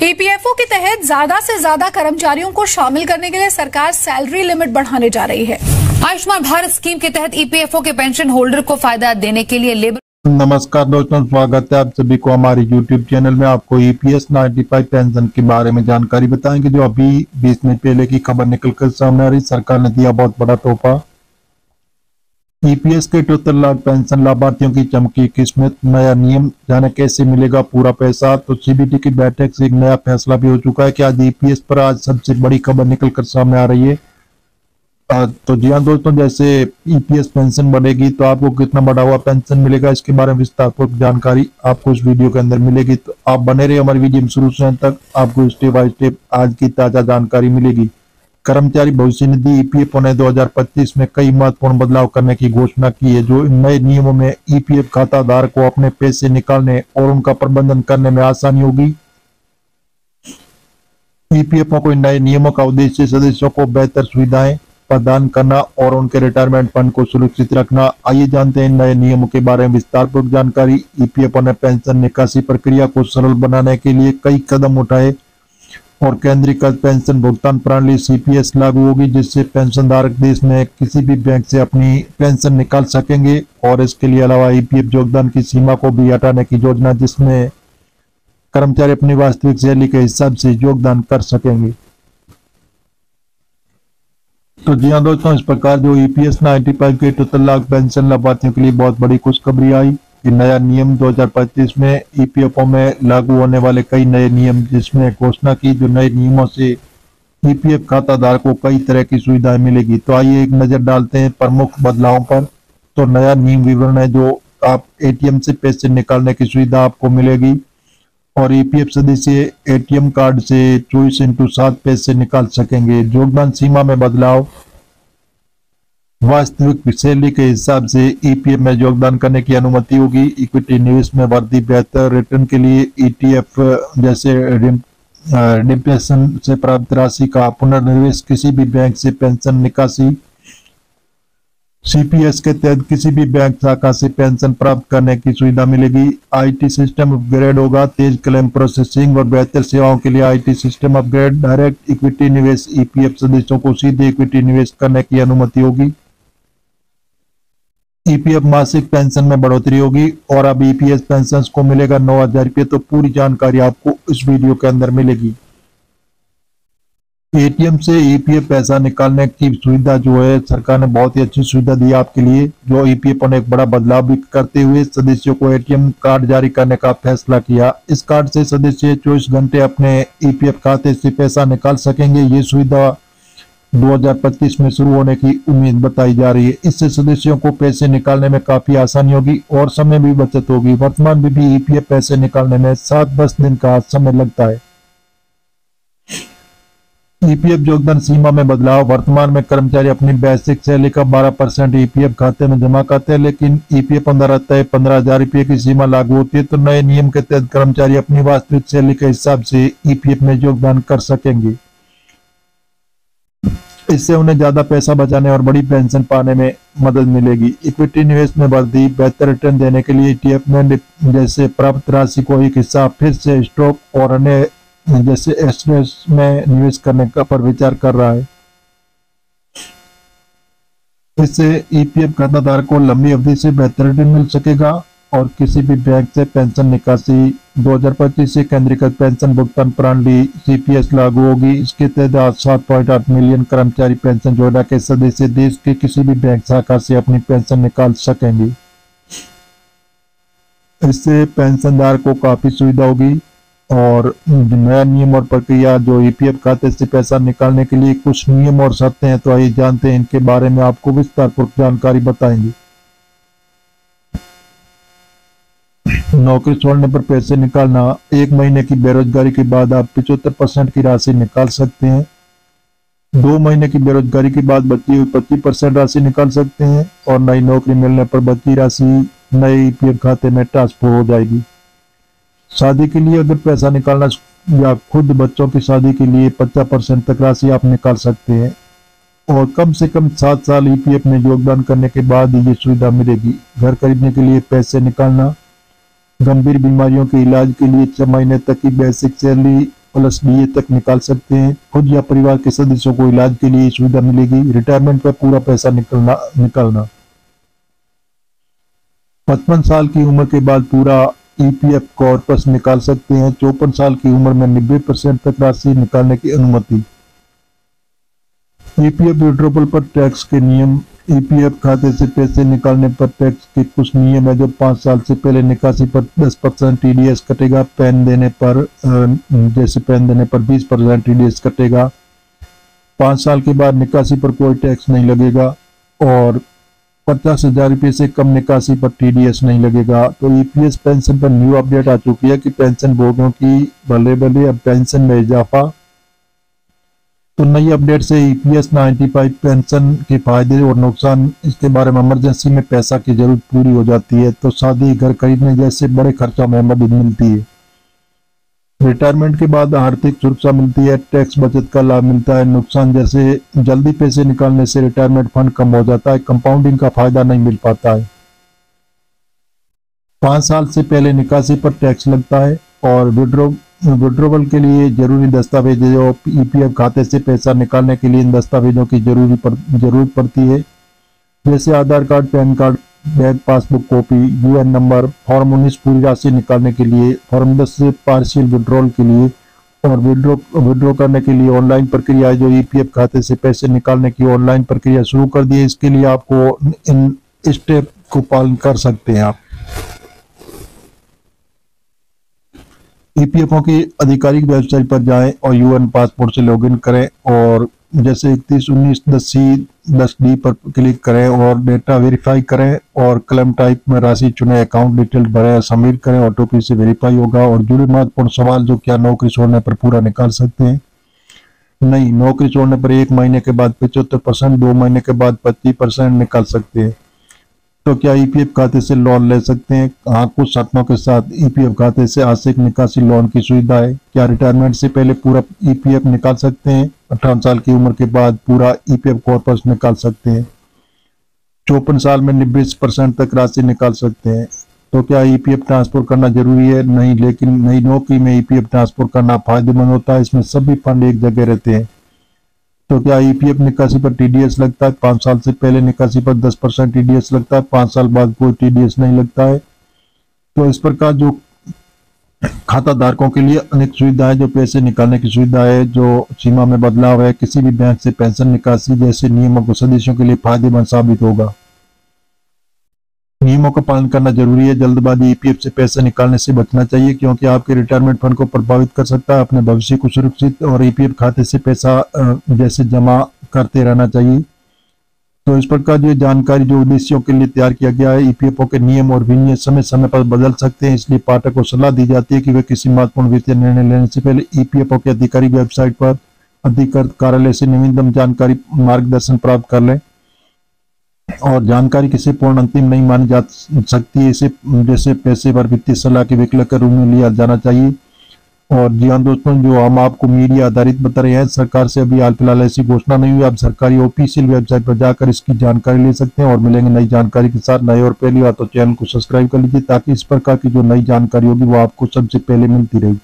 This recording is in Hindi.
ईपीएफओ के तहत ज्यादा से ज्यादा कर्मचारियों को शामिल करने के लिए सरकार सैलरी लिमिट बढ़ाने जा रही है। आयुष्मान भारत स्कीम के तहत ईपीएफओ के पेंशन होल्डर को फायदा देने के लिए लेबर। नमस्कार दोस्तों, स्वागत है आप सभी को हमारे YouTube चैनल में। आपको ईपीएस 95 पेंशन के बारे में जानकारी बताएंगे, जो अभी 20 मिनट पहले की खबर निकलकर सामने आ रही। सरकार ने दिया बहुत बड़ा तोहफा। ईपीएस के 78 लाख पेंशन लाभार्थियों की चमकी किस्मत। नया नियम, जाने कैसे मिलेगा पूरा पैसा। तो सीबीटी की बैठक से एक नया फैसला भी हो चुका है कि आज ईपीएस पर आज सबसे बड़ी खबर निकलकर सामने आ रही है। तो जी हाँ दोस्तों, जैसे ईपीएस पेंशन बढ़ेगी तो आपको कितना बढ़ा हुआ पेंशन मिलेगा, इसके बारे में विस्तारपूर्वक जानकारी आपको इस वीडियो के अंदर मिलेगी। तो आप बने रहिए हमारी वीडियो में शुरू से अंत तक, आपको स्टेप बाय स्टेप आज की ताजा जानकारी मिलेगी। कर्मचारी भविष्य निधि ईपीएफओ ने 2025 में कई महत्वपूर्ण बदलाव करने की घोषणा की है। जो नए नियमों में ईपीएफ खाता धारक को अपने पैसे निकालने और उनका प्रबंधन करने में आसानी होगी। ईपीएफओ को नए नियमों का उद्देश्य सदस्यों को बेहतर सुविधाएं प्रदान करना और उनके रिटायरमेंट फंड को सुरक्षित रखना। आइए जानते हैं नए नियमों के बारे में विस्तारपूर्वक जानकारी। ईपीएफओ ने पेंशन निकासी प्रक्रिया को सरल बनाने के लिए कई कदम उठाए और केंद्रीकृत पेंशन भुगतान प्रणाली सीपीएस लागू होगी, जिससे पेंशन धारक देश में किसी भी बैंक से अपनी पेंशन निकाल सकेंगे। और इसके लिए अलावा ईपीएफ योगदान की सीमा को भी हटाने की योजना, जिसमें कर्मचारी अपनी वास्तविक सैलरी के हिसाब से योगदान कर सकेंगे। तो जी हाँ दोस्तों, इस प्रकार जो ईपीएस 95 के 78 लाख पेंशन लाभार्थियों के लिए बहुत बड़ी खुशखबरी आई। ये नया नियम 2025 में ईपीएफओ में लागू होने वाले कई नए नियम, जिसमें घोषणा की जो नए नियमों से ईपीएफ खाता धारकों को कई तरह की सुविधाएं मिलेगी। तो आइए एक नजर डालते हैं प्रमुख बदलावों पर। तो नया नियम विवरण है, जो आप एटीएम से पैसे निकालने की सुविधा आपको मिलेगी और ईपीएफ सदस्य एटीएम कार्ड से 24x7 पैसे निकाल सकेंगे। योगदान सीमा में बदलाव, वास्तविक सैलरी के हिसाब से ईपीएफ में योगदान करने की अनुमति होगी। इक्विटी निवेश में वृद्धि, बेहतर रिटर्न के लिए ईटीएफ जैसे रिडेम्पशन से प्राप्त राशि का पुनर्निवेश, किसी भी बैंक से पेंशन निकासी, सीपीएस के तहत किसी भी बैंक शाखा से पेंशन प्राप्त करने की सुविधा मिलेगी। आईटी सिस्टम अपग्रेड होगा, तेज क्लेम प्रोसेसिंग और बेहतर सेवाओं के लिए IT system upgrade. Direct equity निवेश, ईपीएफ सदस्यों को सीधे इक्विटी निवेश करने की अनुमति होगी। ईपीएफ मासिक पेंशन में बढ़ोतरी होगी और अब ईपीएस पेंशन को मिलेगा 9,000 रुपये। तो पूरी जानकारी आपको इस वीडियो के अंदर मिलेगी। एटीएम से ईपीएफ पैसा निकालने की सुविधा जो है, सरकार ने बहुत ही अच्छी सुविधा दी आपके लिए। जो ईपीएफ ने एक बड़ा बदलाव भी करते हुए सदस्यों को एटीएम कार्ड जारी करने का फैसला किया। इस कार्ड से सदस्य 24 घंटे अपने ईपीएफ खाते से पैसा निकाल सकेंगे। ये सुविधा 2025 में शुरू होने की उम्मीद बताई जा रही है। इससे सदस्यों को पैसे निकालने में काफी आसानी होगी और समय भी बचत होगी। वर्तमान में भी ईपीएफ पैसे निकालने में 7-10 दिन का समय लगता है। ईपीएफ योगदान सीमा में बदलाव, वर्तमान में कर्मचारी अपनी बेसिक सैलरी का 12% ईपीएफ खाते में जमा करते हैं, लेकिन ईपीएफ अंदर आता है 15,000 रुपये की सीमा लागू होती है। तो नए नियम के तहत कर्मचारी अपनी वास्तविक सैलरी के हिसाब से ईपीएफ में योगदान कर सकेंगे। इससे उन्हें ज्यादा पैसा बचाने और बड़ी पेंशन पाने में मदद मिलेगी। इक्विटी निवेश में वृद्धि, बेहतर रिटर्न देने के लिए ईटीएफ में जैसे प्राप्त राशि को एक हिस्सा फिर से स्टॉक और अन्य जैसे एसेट्स में निवेश करने का पर विचार कर रहा है। इससे ईपीएफ खाता धारक को लंबी अवधि से बेहतर रिटर्न मिल सकेगा और किसी भी बैंक से पेंशन निकासी। 2025 से केंद्रीकृत पेंशन भुगतान प्रणाली सीपीएस लागू होगी। इसके तहत 7.8 मिलियन कर्मचारी पेंशन योजना के सदस्य देश के किसी भी बैंक शाखा से अपनी पेंशन निकाल सकेंगे। इससे पेंशनधारक को काफी सुविधा होगी और नया नियम और प्रक्रिया, जो ईपीएफ खाते से पैसा निकालने के लिए कुछ नियम और शर्तें हैं, तो आइए जानते हैं इनके बारे में। आपको विस्तारपूर्वक जानकारी बताएंगे। नौकरी छोड़ने पर पैसे निकालना, 1 महीने की बेरोजगारी के बाद आप 75% की राशि निकाल सकते हैं। 2 महीने की बेरोजगारी के बाद बची हुई 25% राशि निकाल सकते हैं और नई नौकरी मिलने पर बची राशि नए ईपीएफ खाते में ट्रांसफर हो जाएगी। शादी के लिए अगर पैसा निकालना या खुद बच्चों की शादी के लिए 50% तक राशि आप निकाल सकते हैं और कम से कम 7 साल ईपीएफ में योगदान करने के बाद ये सुविधा मिलेगी। घर खरीदने के लिए पैसे निकालना, गंभीर बीमारियों के इलाज के लिए 6 महीने तक की बेसिक सैलरी प्लस BA तक निकाल सकते हैं। खुद या परिवार के सदस्यों को इलाज के लिए सुविधा मिलेगी। रिटायरमेंट पर पूरा पैसा निकलना। 55 साल की उम्र के बाद पूरा EPF कॉर्पस निकाल सकते हैं। 54 साल की उम्र में 90% तक राशि निकालने की अनुमति। EPF विड्रॉवल पर टैक्स के नियम। EPF खाते से पैसे निकालने पर टैक्स के कुछ नियम है। जो 5 साल से पहले निकासी पर 10% TDS कटेगा। पैन देने पर 20% TDS कटेगा। 5 साल के बाद निकासी पर कोई टैक्स नहीं लगेगा और 50,000 रुपये से कम निकासी पर TDS नहीं लगेगा। तो EPS पेंशन पर न्यू अपडेट आ चुकी है कि पेंशन भोगियों की बल्ले अब पेंशन में इजाफा। तो नई अपडेट से EPS 95 पेंशन के फायदे और नुकसान, इसके बारे में इमरजेंसी में पैसा की जरूरत पूरी हो जाती है तो शादी घर खरीदने जैसे बड़े खर्चों में मदद मिलती है। रिटायरमेंट के बाद आर्थिक सुरक्षा मिलती है। टैक्स बचत का लाभ मिलता है। नुकसान जैसे जल्दी पैसे निकालने से रिटायरमेंट फंड कम हो जाता है। कंपाउंडिंग का फायदा नहीं मिल पाता है। 5 साल से पहले निकासी पर टैक्स लगता है और विड्रॉवल के लिए जरूरी दस्तावेज जो EPF खाते से पैसा निकालने के लिए इन दस्तावेजों की जरूरत पड़ती है, जैसे Aadhaar card, PAN card, bank passbook copy, UN number. Form 19 पूरी राशि निकालने के लिए, फॉर्म 10 से पार्शियल विड्रॉल के लिए और विड्रॉ करने के लिए ऑनलाइन प्रक्रिया है। जो EPF खाते से पैसे निकालने की ऑनलाइन प्रक्रिया शुरू कर दी है। इसके लिए आपको इन स्टेप को पालन कर सकते हैं। आप EPFO की आधिकारिक वेबसाइट पर जाएं और UN पासपोर्ट से लॉगिन करें और जैसे 311910D पर क्लिक करें और डेटा वेरीफाई करें और क्लेम टाइप में राशि चुने, अकाउंट डिटेल भरें, सबमिट करें। OTP से वेरीफाई होगा और जुड़े महत्वपूर्ण सवाल जो क्या नौकरी छोड़ने पर पूरा निकाल सकते हैं, नहीं नौकरी छोड़ने पर 1 महीने के बाद 75%, 2 महीने के बाद 25% निकाल सकते हैं। तो क्या EPF खाते से लोन ले सकते हैं? हाँ, कुछ शर्तों के साथ EPF खाते से आंशिक निकासी लोन की सुविधा है। क्या रिटायरमेंट से पहले पूरा EPF निकाल सकते हैं? 58 साल की उम्र के बाद पूरा EPF कॉर्पस निकाल सकते हैं। 54 साल में 90% तक राशि निकाल सकते हैं। तो क्या EPF ट्रांसफर करना जरूरी है? नहीं, लेकिन नई नौकरी में EPF ट्रांसफर करना फायदेमंद होता है। इसमें सभी फंड एक जगह रहते हैं। तो क्या EPF निकासी पर TDS लगता है? 5 साल से पहले निकासी पर 10% TDS लगता है। 5 साल बाद कोई TDS नहीं लगता है। तो इस प्रकार जो खाता धारकों के लिए अनेक सुविधाएं, जो पैसे निकालने की सुविधा है, जो सीमा में बदलाव है, किसी भी बैंक से पेंशन निकासी जैसे नियमों को सदस्यों के लिए फायदेमंद साबित होगा। नियमों का पालन करना जरूरी है। जल्दबाजी EPF से पैसे निकालने से बचना चाहिए क्योंकि आपके रिटायरमेंट फंड को प्रभावित कर सकता है। अपने भविष्य को सुरक्षित और EPF खाते से पैसा जैसे जमा करते रहना चाहिए। तो इस प्रकार जो जानकारी जो उद्देश्यों के लिए तैयार किया गया है, EPFO के नियम और विनियम समय समय पर बदल सकते हैं, इसलिए पाठक को सलाह दी जाती है कि वे किसी महत्वपूर्ण वित्तीय निर्णय लेने से पहले EPFO की आधिकारिक वेबसाइट पर अधिकृत कार्यालय से नवीनतम जानकारी मार्गदर्शन प्राप्त कर लें। और जानकारी किसी पूर्ण अंतिम नहीं मानी जा सकती है। इसे जैसे पेशेवर वित्तीय सलाह के विकल्प के रूप में लिया जाना चाहिए। और जी हाँ दोस्तों, जो हम आपको मीडिया आधारित बता रहे हैं, सरकार से अभी हाल फिलहाल ऐसी घोषणा नहीं हुई। आप सरकारी ऑफिशियल वेबसाइट पर जाकर इसकी जानकारी ले सकते हैं और मिलेंगे नई जानकारी के साथ। नए और पहली बात तो चैनल को सब्सक्राइब कर लीजिए ताकि इस प्रकार की जो नई जानकारी होगी वो आपको सबसे पहले मिलती रहेगी।